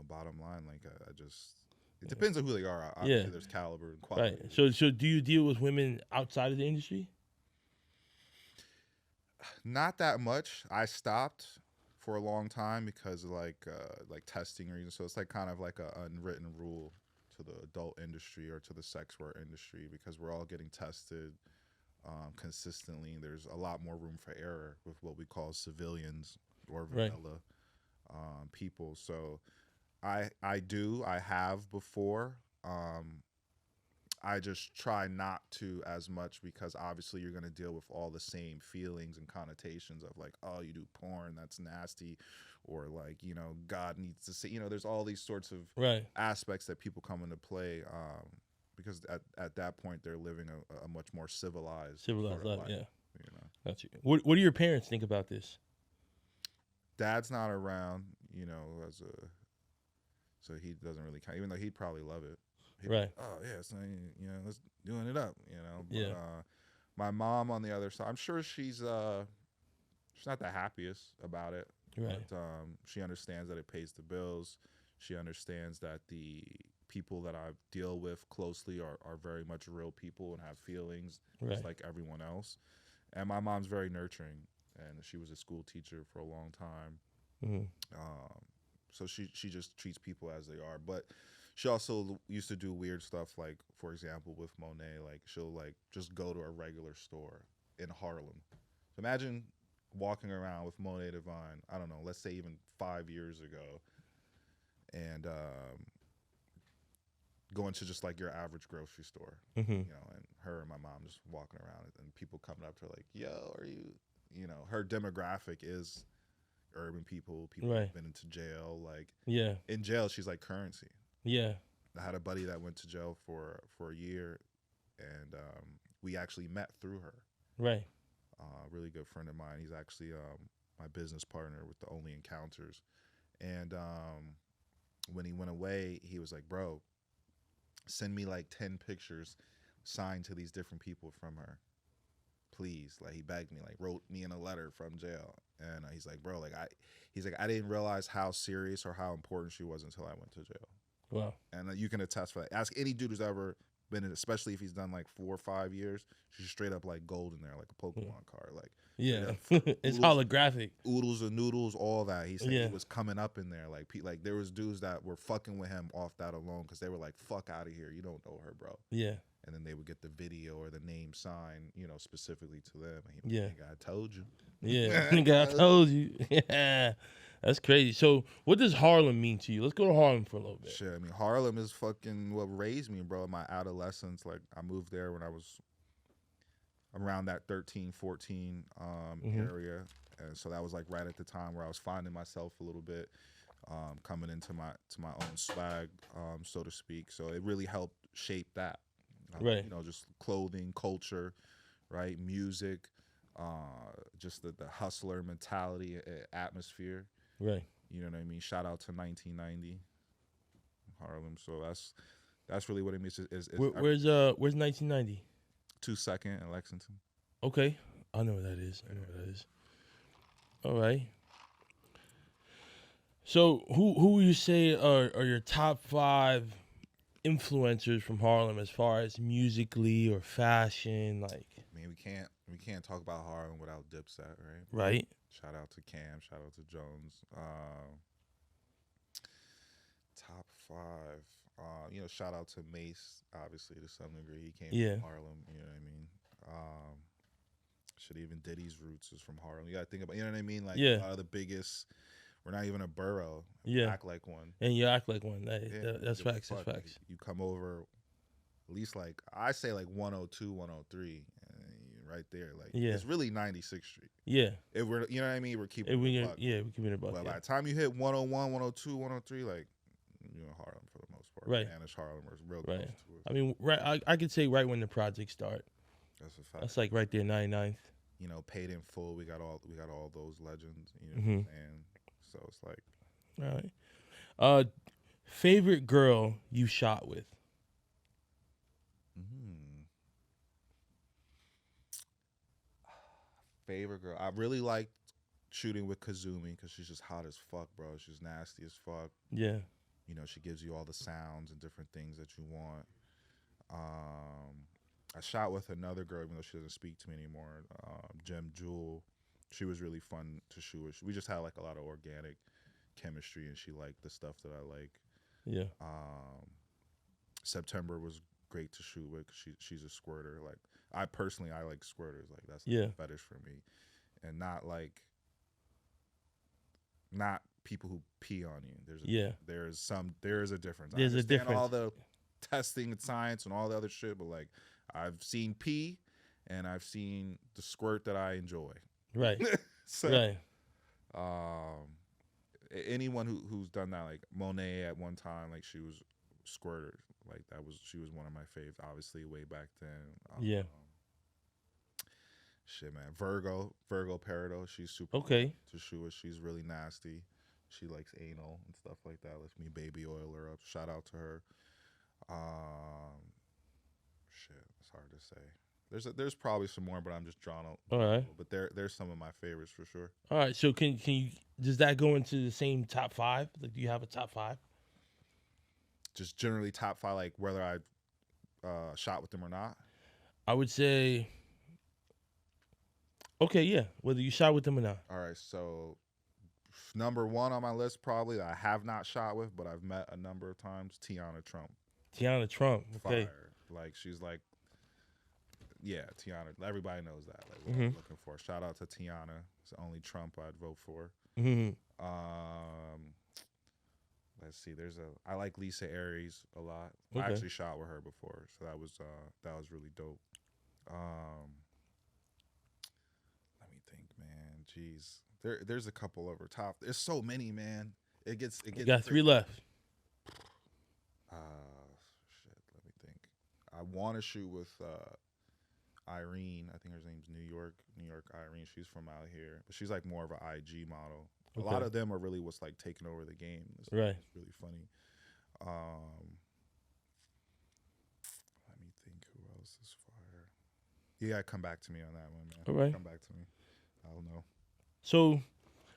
Bottom line, like, I just, It depends on who they are. Obviously, there's caliber and quality. Right. So do you deal with women outside of the industry? Not that much. I stopped for a long time because of like testing reasons. So it's like kind of like a unwritten rule to the adult industry or to the sex work industry because we're all getting tested consistently. There's a lot more room for error with what we call civilians or vanilla people. So I have before. I just try not to as much because obviously you're going to deal with all the same feelings and connotations of like, oh, you do porn, that's nasty, or like, you know, God needs to see, you know, there's all these sorts of aspects that people come into play because at that point they're living a much more civilized life. You know. Gotcha. What do your parents think about this? Dad's not around, you know, so he doesn't really count, even though he'd probably love it. Right. Oh yeah, so you know, let's doing it up, you know. But, my mom on the other side, I'm sure she's not the happiest about it. Right. But she understands that it pays the bills. She understands that the people that I deal with closely are very much real people and have feelings, just like everyone else. And my mom's very nurturing, and she was a school teacher for a long time. Mm-hmm. So she just treats people as they are, but. She also used to do weird stuff, like, for example, with Monet, like, she'll, like, just go to a regular store in Harlem. So imagine walking around with Monet Divine, I don't know, let's say even 5 years ago, and going to just, like, your average grocery store, you know, and her and my mom just walking around, and people coming up to her like, yo, are you know, her demographic is urban people who've been into jail, like, in jail, she's like currency. Yeah, I had a buddy that went to jail for a year, and we actually met through her. Right. Really good friend of mine. He's actually my business partner with the Only Encounters. And when he went away, he was like, "Bro, send me like 10 pictures signed to these different people from her, please." Like he begged me, like wrote me in a letter from jail. And he's like, "Bro, like I didn't realize how serious or how important she was until I went to jail." Wow. And you can attest for that. Ask any dude who's ever been in, especially if he's done like 4 or 5 years, she's straight up like gold in there, like a Pokemon card. Like it's holographic. Oodles and noodles, all that. He said he was coming up in there. Like there was dudes that were fucking with him off that alone because they were like, "Fuck out of here, you don't know her, bro." Yeah. And then they would get the video or the name signed, you know, specifically to them. And he'd be like, "Nigga, I told you." Yeah, nigga, I told you. Yeah. That's crazy. So, what does Harlem mean to you? Let's go to Harlem for a little bit. Shit, I mean, Harlem is fucking what raised me, bro. In my adolescence, like, I moved there when I was around that 13, 14 area. And so that was, like, right at the time where I was finding myself a little bit, coming into my own swag, so to speak. So it really helped shape that. Right. You know, just clothing, culture, right, music, just the hustler mentality, atmosphere. Right. You know what I mean? Shout out to 1990 Harlem. So that's really what it means. Where's 1990? 22nd in Lexington. Okay. I know what that is. All right. So who would you say are your top 5 influencers from Harlem as far as musically or fashion? Like, I mean, we can't talk about Harlem without Dipset, right? Right. Shout out to Cam. Shout out to Jones. Top 5. You know, shout out to Mace, obviously, to some degree. He came from Harlem, you know what I mean? Shit, even Diddy's roots is from Harlem. You gotta think about, you know what I mean? Like, a lot of the biggest, we're not even a borough. You act like one. And you act like one. That's facts. That's facts. You come over, at least like, I say like 102, 103. Right there, like it's really 96th Street. Yeah, if we're, you know what I mean, we're keeping it buck. We're keeping it buck. But by the time you hit 101, 102, 103, like you're in Harlem for the most part. Right, Spanish Harlem is real close to it. I mean, right, I could say right when the projects start. That's a fact. That's like right there, 99th. You know, Paid in Full. We got all those legends. You know what I'm saying? So it's like, all right. Favorite girl you shot with? Favorite girl, I really liked shooting with Kazumi because she's just hot as fuck, bro. She's nasty as fuck. Yeah. You know, she gives you all the sounds and different things that you want. I shot with another girl, even though she doesn't speak to me anymore, Jem Jewel. She was really fun to shoot with. We just had like a lot of organic chemistry, and she liked the stuff that I like. Yeah. September was great to shoot with. 'Cause she's a squirter. Like I like squirters. Like that's Yeah. a fetish for me, and not people who pee on you. There's a difference. There's I a understand difference. all the testing and science and all the other shit, but like I've seen pee and I've seen the squirt that I enjoy. Right. So, right. Anyone who's done that, like Monet at one time, like she was squirter, like she was one of my faves, obviously way back then. Yeah. Shit, man. Virgo Peridot, she's super Okay. cool to shoot with. She's really nasty. She likes anal and stuff like that. Lets me baby oil her up. Shout out to her. Shit, it's hard to say. There's probably some more, but I'm just drawing out. All right. But there's some of my favorites for sure. All right. So can you does that go into the same top 5? Like, do you have a top 5? Just generally top 5, like whether I shot with them or not. I would say. Okay, yeah. Whether you shot with them or not. All right, so number 1 on my list probably that I have not shot with, but I've met a number of times. Tiana Trump. Tiana Trump. Okay. Fire. Like she's like, yeah, Tiana. Everybody knows that. Like what I'm looking for. Shout out to Tiana. It's the only Trump I'd vote for. Mm-hmm. Let's see. I like Lisa Aries a lot. Okay. I actually shot with her before, so that was really dope. Let me think, man. Jeez, there's a couple of her top. There's so many, man. It gets. You got 3 left. Shit. Let me think. I want to shoot with Irene. I think her name's New York Irene. She's from out here, but she's like more of an IG model. Okay. A lot of them are really what's like taking over the game. It's really funny. Let me think who else is fire. Yeah, come back to me on that one, man. All right. Come back to me. I don't know. So,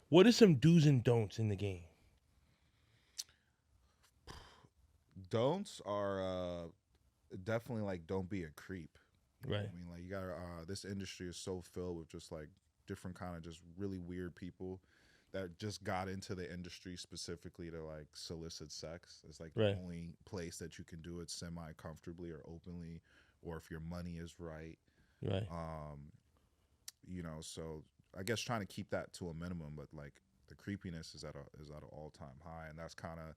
what are some do's and don'ts in the game? Don'ts are definitely like don't be a creep. You know Right. what I mean, like you gotta. This industry is so filled with just like different kind of just really weird people that just got into the industry specifically to like solicit sex. It's like Right. the only place that you can do it semi comfortably or openly, or if your money is right. Right. You know, so I guess trying to keep that to a minimum, but like the creepiness is at an all-time high, and that's kind of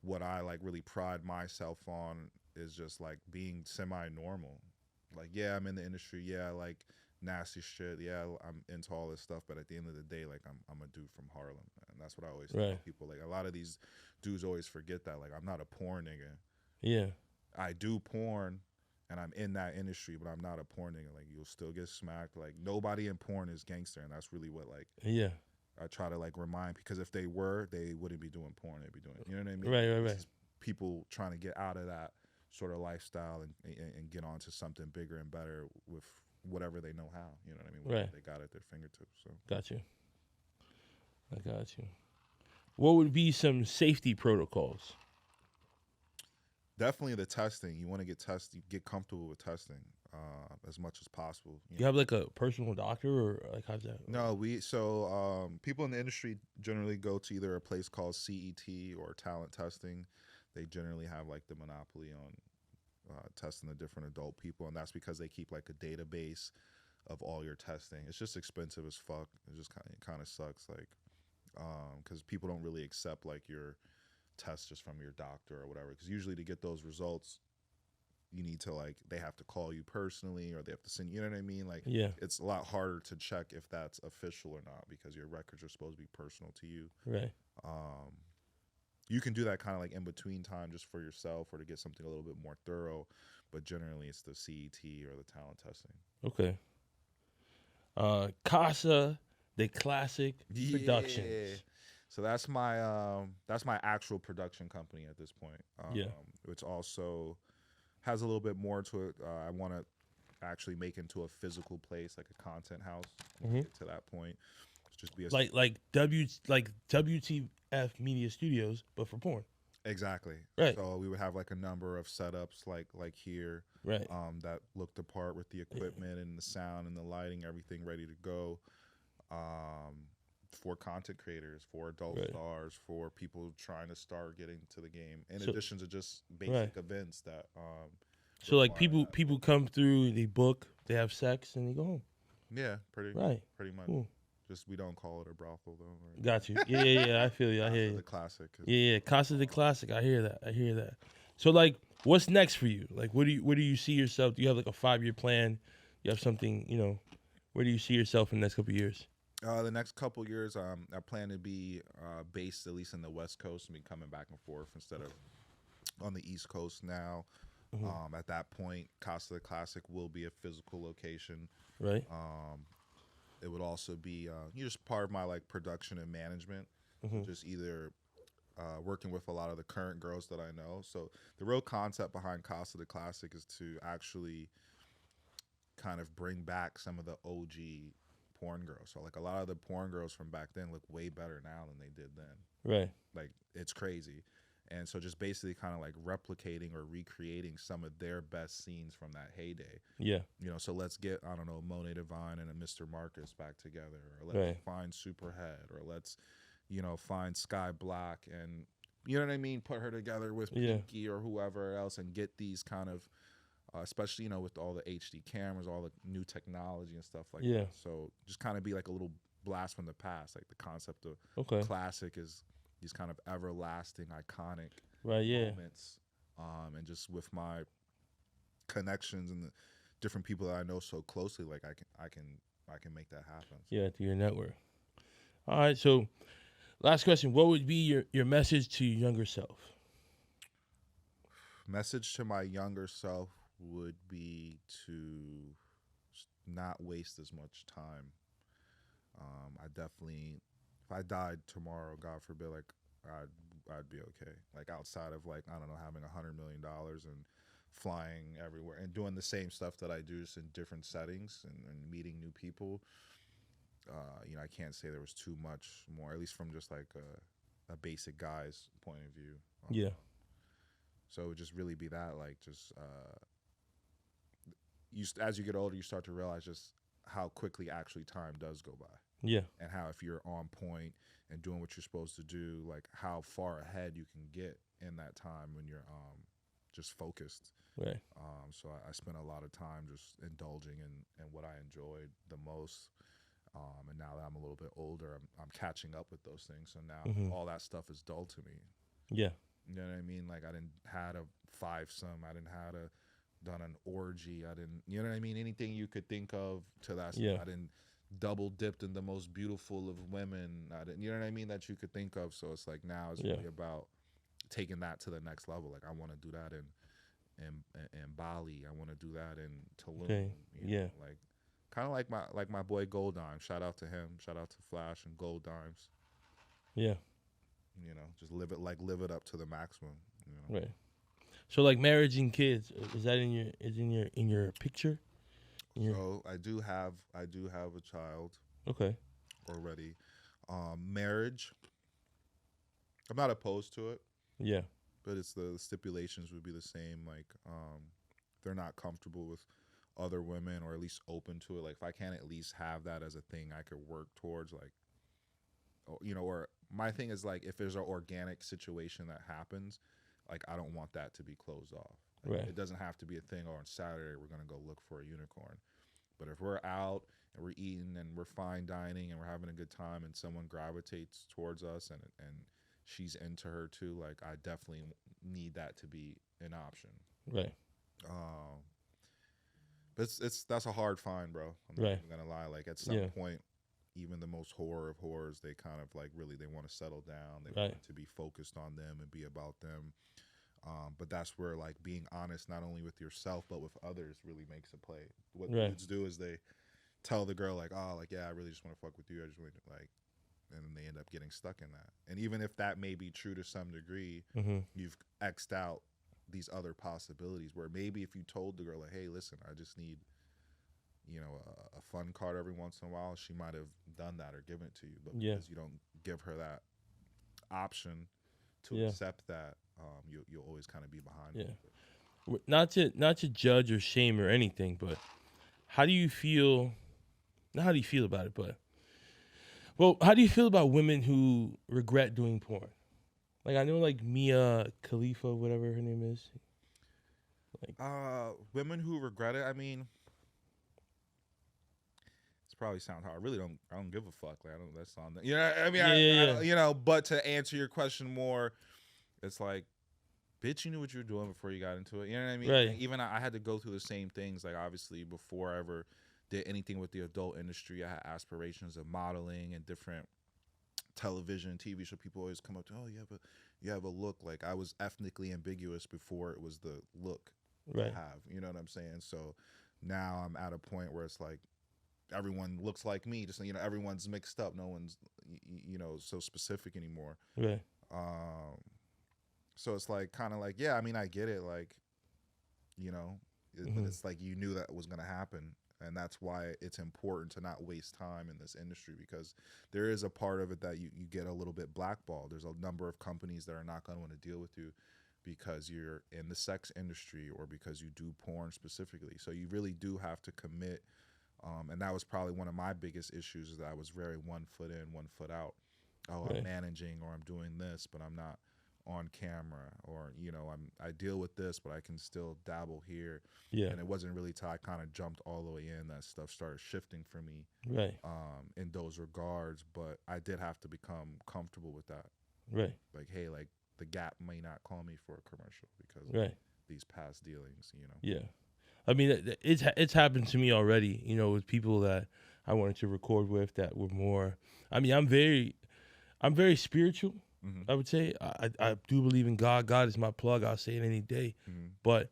what I like really pride myself on, is just like being semi-normal. Like, yeah, I'm in the industry, yeah, I like nasty shit, yeah, I'm into all this stuff, but at the end of the day, like I'm a dude from Harlem, and that's what I always tell people. Like a lot of these dudes always forget that. Like I'm not a porn nigga. Yeah. I do porn and I'm in that industry, but I'm not a porn nigga. Like you'll still get smacked. Like nobody in porn is gangster, and that's really what like I try to like remind, because if they were, they wouldn't be doing porn. They'd be doing, you know what I mean? Right. It's people trying to get out of that sort of lifestyle and get onto something bigger and better with whatever they know how. You know what I mean? Whatever they got at their fingertips. So Got you. I got you. What would be some safety protocols? Definitely the testing. You want to get tested, get comfortable with testing as much as possible. You have like a personal doctor, or like how's that? No, people in the industry generally go to either a place called CET or talent testing. They generally have like the monopoly on testing the different adult people, and that's because they keep like a database of all your testing. It's just expensive as fuck. It just kind of sucks, like because people don't really accept like your test just from your doctor or whatever, because usually to get those results you need to like, they have to call you personally, or they have to send, you know what I mean? Like it's a lot harder to check if that's official or not, because your records are supposed to be personal to you. Right. You can do that kind of like in between time just for yourself or to get something a little bit more thorough, but generally it's the CET or the talent testing. Okay. Casa de Klassik Productions. So that's my actual production company at this point. Which also has a little bit more to it. I want to actually make into a physical place, like a content house. Get to that point. Just be a like WTF Media Studios, but for porn. Exactly. Right. So we would have like a number of setups like here, Right. that looked the part with the equipment and the sound and the lighting, everything ready to go. For content creators, for adult Right. stars, for people trying to start getting to the game, in So- addition to just basic Right. events that So like require that. people come through, they book, they have sex, and they go home. Yeah, pretty much. Cool. Just we don't call it a brothel though. Right? Got you. Yeah. I feel you. I hear you. The classic. Yeah. Casa de Classic. I hear that. So like, what's next for you? Like, where do you see yourself? Do you have like a 5-year plan? You have something, where do you see yourself in the next couple of years? The next couple years, I plan to be based at least in the West Coast and be coming back and forth instead of on the East Coast now. At that point, Casa de Classic will be a physical location. Right. It would also be just part of my like production and management, just either working with a lot of the current girls that I know. So the real concept behind Casa de Classic is to actually kind of bring back some of the OG porn girls. So like a lot of the porn girls from back then look way better now than they did then. Right. Like it's crazy. And so just basically kind of like replicating or recreating some of their best scenes from that heyday. Yeah. So let's get, I don't know, Monet Divine and a Mr. Marcus back together, or let's find Superhead, or let's, find Sky Black and, you know what I mean, put her together with Pinky or whoever else and get these kind of, especially, with all the HD cameras, all the new technology and stuff like that. So just kind of be like a little blast from the past. Like the concept of classic is these kind of everlasting, iconic moments. And just with my connections and the different people that I know so closely, like I can make that happen. Yeah, through your network. All right, so last question. What would be your message to your younger self? Message to my younger self would be to not waste as much time. I definitely, if I died tomorrow, God forbid, like I'd be okay. Like outside of like, I don't know, having $100 million and flying everywhere and doing the same stuff that I do just in different settings and meeting new people. I can't say there was too much more, at least from just like a basic guy's point of view. So it would just really be that, like, just as you get older, you start to realize just how quickly actually time does go by. Yeah. And how if you're on point and doing what you're supposed to do, like how far ahead you can get in that time when you're just focused. Right. So I spent a lot of time just indulging in what I enjoyed the most. And now that I'm a little bit older, I'm catching up with those things. So now all that stuff is dull to me. Yeah. You know what I mean? Like I didn't had a 5-some. I didn't had done an orgy. I didn't, you know what I mean? Anything you could think of to that. Yeah. I didn't double dipped in the most beautiful of women. I didn't, you know what I mean? That you could think of. So it's like now it's really about taking that to the next level. Like I want to do that in Bali. I want to do that in Tulum. Okay. You know, like kind of like my boy Gold Dime. Shout out to him. Shout out to Flash and Gold Dimes. Yeah. Just live it up to the maximum. Right. So like marriage and kids, is that in your picture? So I do have a child. Okay. Already. Marriage, I'm not opposed to it. Yeah. But it's the stipulations would be the same. Like, they're not comfortable with other women, or at least open to it. Like, if I can't at least have that as a thing I could work towards, like, or my thing is like, if there's an organic situation that happens, like, I don't want that to be closed off. Like, right. It doesn't have to be a thing, or on Saturday we're going to go look for a unicorn. But if we're out and we're eating and we're fine dining and we're having a good time and someone gravitates towards us and she's into her too, like, I definitely need that to be an option. Right. But that's a hard find, bro. I'm not even gonna lie. Like, at some point, even the most horror of horrors, they kind of like really they want to settle down. They want it to be focused on them and be about them. But that's where, like, being honest not only with yourself but with others really makes a play. What dudes do is they tell the girl, like, oh, like, yeah, I really just want to fuck with you. I just want to, like, and then they end up getting stuck in that. And even if that may be true to some degree, you've X'd out these other possibilities where maybe if you told the girl, like, hey, listen, I just need, a fun card every once in a while, she might have done that or given it to you. But because you don't give her that option, to accept that, you'll always kind of be behind. Yeah. Not to judge or shame or anything, but how do you feel? Not how do you feel about it, but how do you feel about women who regret doing porn? Like I know, like Mia Khalifa, whatever her name is. Women who regret it. I mean, it's probably sound hard. I don't give a fuck. Like, I don't. That's on. You know. I mean, Yeah. you know. But to answer your question more, it's like, bitch, you knew what you were doing before you got into it. You know what I mean? Right. Like, even I had to go through the same things. Like, obviously, before I ever did anything with the adult industry, I had aspirations of modeling and different television, TV show. People always come up to, oh, you have a look. Like, I was ethnically ambiguous before it was the look I have. You know what I'm saying? So now I'm at a point where it's like everyone looks like me. Just, you know, everyone's mixed up. No one's, you know, so specific anymore. Right. So it's like kind of like, yeah, I mean, I get it. Like, you know, but it's like you knew that was going to happen. And that's why it's important to not waste time in this industry, because there is a part of it that you get a little bit blackballed. There's a number of companies that are not going to want to deal with you because you're in the sex industry or because you do porn specifically. So you really do have to commit. And that was probably one of my biggest issues, is that I was very 1 foot in, 1 foot out. Oh, I'm managing, or I'm doing this, but I'm not on camera, or, you know, I deal with this, but I can still dabble here. Yeah. And it wasn't really till I kind of jumped all the way in that stuff started shifting for me. Right. In those regards, but I did have to become comfortable with that. Right. Like, hey, like the Gap may not call me for a commercial because of these past dealings, you know. Yeah. I mean, it's happened to me already, you know, with people that I wanted to record with that were more. I mean, I'm very spiritual. I would say I do believe in God. God is my plug. I'll say it any day. But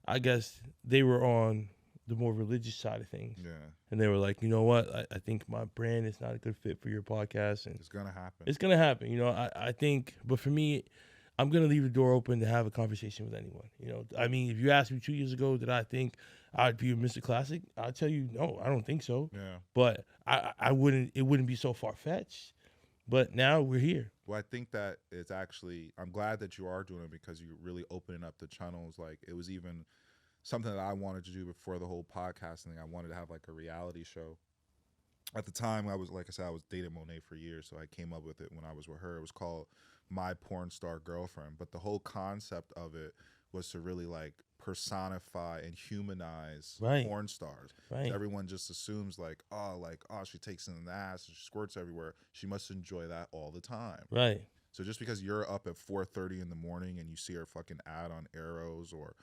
I guess they were on the more religious side of things. Yeah. And they were like, you know what? I think my brand is not a good fit for your podcast. And it's gonna happen. It's gonna happen. You know, I think. But for me, I'm gonna leave the door open to have a conversation with anyone. You know, I mean, if you asked me 2 years ago, did I think I'd be Mr. Klassik? I'd tell you, no, I don't think so. Yeah. But I wouldn't. It wouldn't be so far fetched. But now we're here. Well, I think that it's actually, I'm glad that you are doing it, because you're really opening up the channels. Like, it was even something that I wanted to do before the whole podcast thing. I wanted to have like a reality show. At the time, I was, like I said, I was dating Monet for years, so I came up with it when I was with her. It was called My Porn Star Girlfriend. But the whole concept of it was to really like personify and humanize porn stars. Right. Everyone just assumes like, oh, she takes in the ass and she squirts everywhere. She must enjoy that all the time. Right. So just because you're up at 4:30 in the morning and you see her fucking ad on Arrows or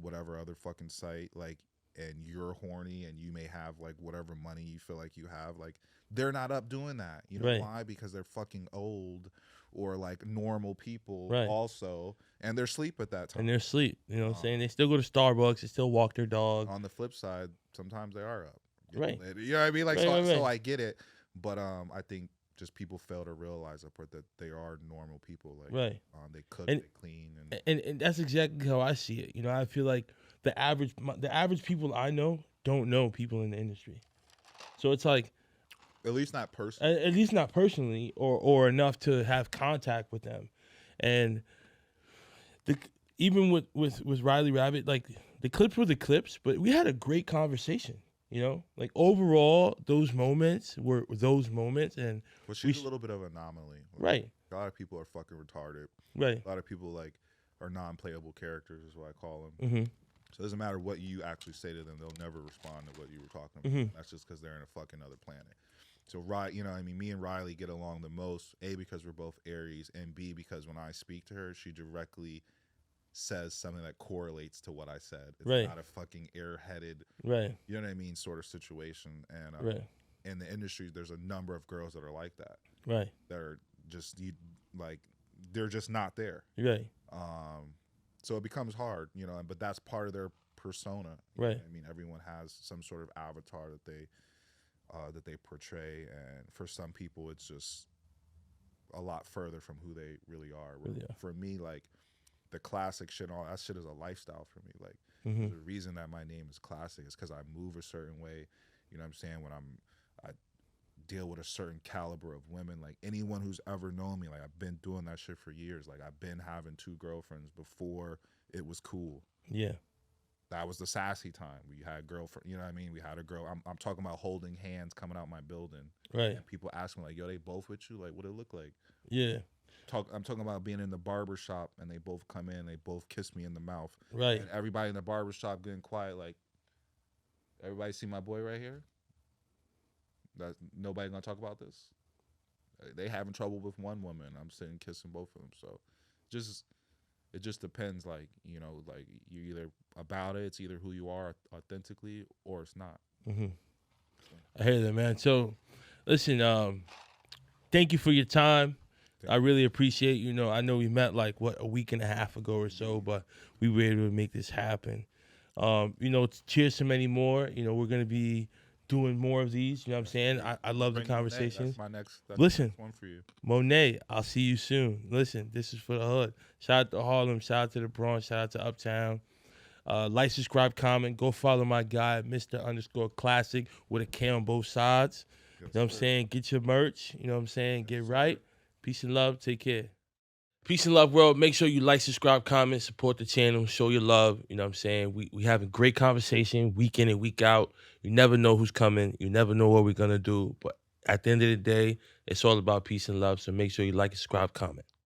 whatever other fucking site, like, and you're horny and you may have like whatever money you feel like you have, like, they're not up doing that. You know why? Because they're fucking old, or like normal people also, and they're asleep at that time. And they're asleep. You know what I'm saying? They still go to Starbucks. They still walk their dog. On the flip side, sometimes they are up. You know what I mean? Like, so I get it. But I think just people fail to realize that they are normal people. Like, they cook, they clean. And that's exactly how I see it. You know, I feel like the average people I know don't know people in the industry. So it's like, At least not personally. At least not personally, or enough to have contact with them. And even with Riley Rabbit, like, the clips were the clips, but we had a great conversation. You know, like, overall, those moments were those moments. And well, she's a little bit of an anomaly. Like, right. A lot of people are fucking retarded. Right. A lot of people like are non-playable characters, is what I call them. Mm-hmm. So it doesn't matter what you actually say to them; they'll never respond to what you were talking about. That's just because they're in a fucking other planet. So, you know, I mean, me and Riley get along the most, A, because we're both Aries, and B, because when I speak to her, she directly says something that correlates to what I said. It's not a fucking airheaded, you know what I mean, sort of situation. And in the industry, there's a number of girls that are like that. Right. That are just, they're just not there. Right. So it becomes hard, you know, but that's part of their persona. Right. I mean, everyone has some sort of avatar that they portray, and for some people it's just a lot further from who they really are. For me, like, the classic shit, all that shit is a lifestyle for me. Like, the reason that my name is Klassik is because I move a certain way. You know what I'm saying? When I deal with a certain caliber of women. Like anyone who's ever known me, like I've been doing that shit for years. Like I've been having 2 girlfriends before it was cool. Yeah. That was the sassy time. We had girlfriend, you know what I mean? We had a girl. I'm talking about holding hands coming out my building. Right. And people ask me like, yo, they both with you? Like, what it look like? Yeah. I'm talking about being in the barber shop and they both come in, they both kiss me in the mouth. Right. And everybody in the barber shop getting quiet, like, everybody see my boy right here? That nobody gonna talk about this? They having trouble with one woman. I'm sitting kissing both of them. So it just depends, like, you know, like you're either about it, it's either who you are authentically or it's not. Mm-hmm. I hear that, man. So listen, thank you for your time. I really appreciate, you know, I know we met like a week and a half ago or so, but we were able to make this happen. You know, cheers to many more. You know, we're gonna be doing more of these. You know what I'm saying? I love the conversations. That's my next one for you. Monet, I'll see you soon. Listen, this is for the hood. Shout out to Harlem. Shout out to the Bronx. Shout out to Uptown. Like, subscribe, comment. Go follow my guy, Mr._Klassik with a K on both sides. You know what I'm saying? Get your merch. You know what I'm saying? Get right. Peace and love. Take care. Peace and love, world. Make sure you like, subscribe, comment, support the channel, show your love. You know what I'm saying? We having great conversation week in and week out. You never know who's coming. You never know what we're going to do. But at the end of the day, it's all about peace and love. So make sure you like, subscribe, comment.